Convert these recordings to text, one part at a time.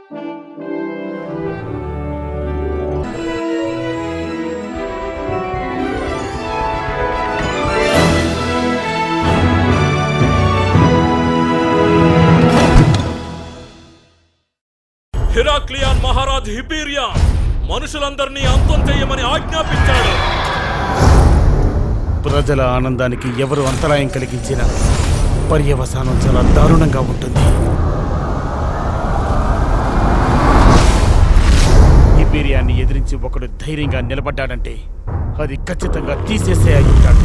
Heracleion Maharaj హిపీరియాన్ మనుషులందరినీ అంతం చేయమని ఆజ్ఞాపించాడు. ప్రజల ఆనందానికి ఎవరు అంతరాయం కలిగించినా పర్యవసానం చాలా దారుణంగా ఉంటుంది. హిపీరియాన్ని ఎదిరించి ఒకడు ధైర్యంగా నిలబడ్డాడంటే అది ఖచ్చితంగా తీసేసే అయి ఉంటాడు.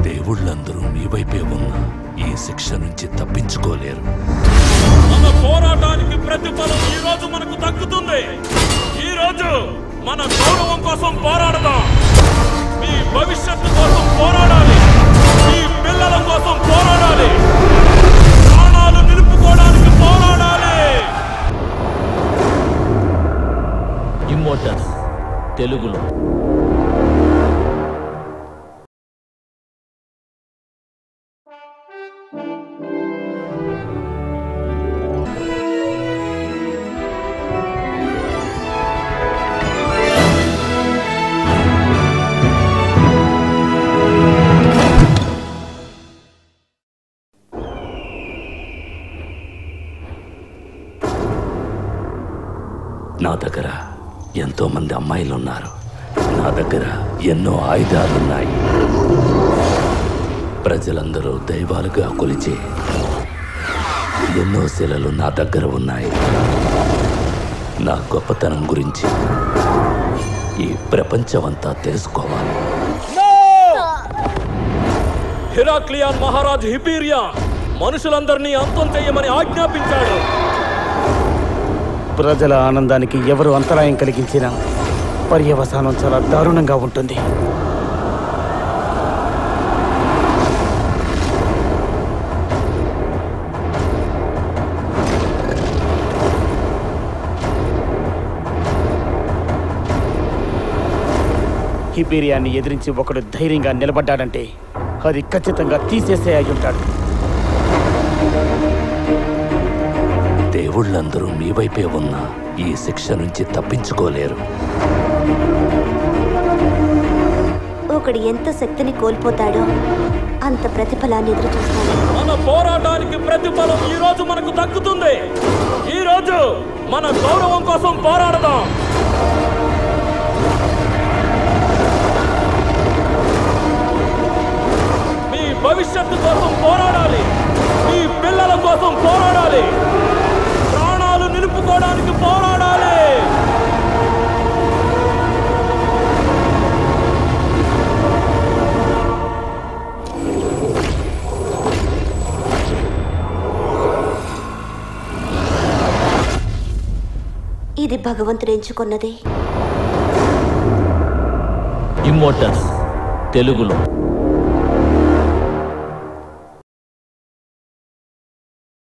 దేవుళ్ళందరూ మీ వైపే ఉన్న ఈ శిక్ష నుంచి తప్పించుకోలేరు. మన పోరాటానికి ప్రతిఫలం ఈ రోజు మనకు దక్కుతుంది. ఈ రోజు మన గౌరవం కోసం పోరాడదాం. మీ భవిష్యత్తు కోసం పోరాడాలి. మీ పిల్లల కోసం పోరాడాలి. ప్రాణాలు నిలుపుకోవడానికి పోరాడాలి. ఇమ్మోర్టల్స్ తెలుగులో. నా దగ్గర ఎంతో మంది అమ్మాయిలున్నారు. నా దగ్గర ఎన్నో ఆయుధాలున్నాయి. ప్రజలందరూ దైవాలుగా కొలిచే ఎన్నో శిలలు నా దగ్గర ఉన్నాయి. నా గొప్పతనం గురించి ఈ ప్రపంచమంతా తెలుసుకోవాలి. హెరాక్లియన్ మహారాజ్ హిపీరియాన్ మనుషులందరినీ అంతం చేయమని ఆజ్ఞాపించాడు. ప్రజల ఆనందానికి ఎవరు అంతరాయం కలిగించినా పర్యవసానం చాలా దారుణంగా ఉంటుంది. హిపీరియాన్ని ఎదిరించి ఒకడు ధైర్యంగా నిలబడ్డాడంటే అది ఖచ్చితంగా తీసేసే అయి ఉంటాడు. దేవుళ్ళందరూ మీ వైపే ఉన్న ఈ శిక్ష నుంచి తప్పించుకోలేరు. ఒకడు ఎంత శక్తిని కోల్పోతాడో అంత ప్రతిఫలాన్ని ఎదురు చూస్తాడు. మన పోరాటానికి ప్రతిఫలం ఈ రోజు మనకు దక్కుతుంది. ఈ రోజు మన గౌరవం కోసం పోరాడదాం. మీ భవిష్యత్తు కోసం పోరాడాలి. మీ పిల్లల కోసం పోరాడాలి. ప్రాణాలు నిలుపుకోవడానికి పోరాడాలి. ఇది భగవంతుడు ఎంచుకున్నదే. ఇమ్మోర్టల్స్ తెలుగులో.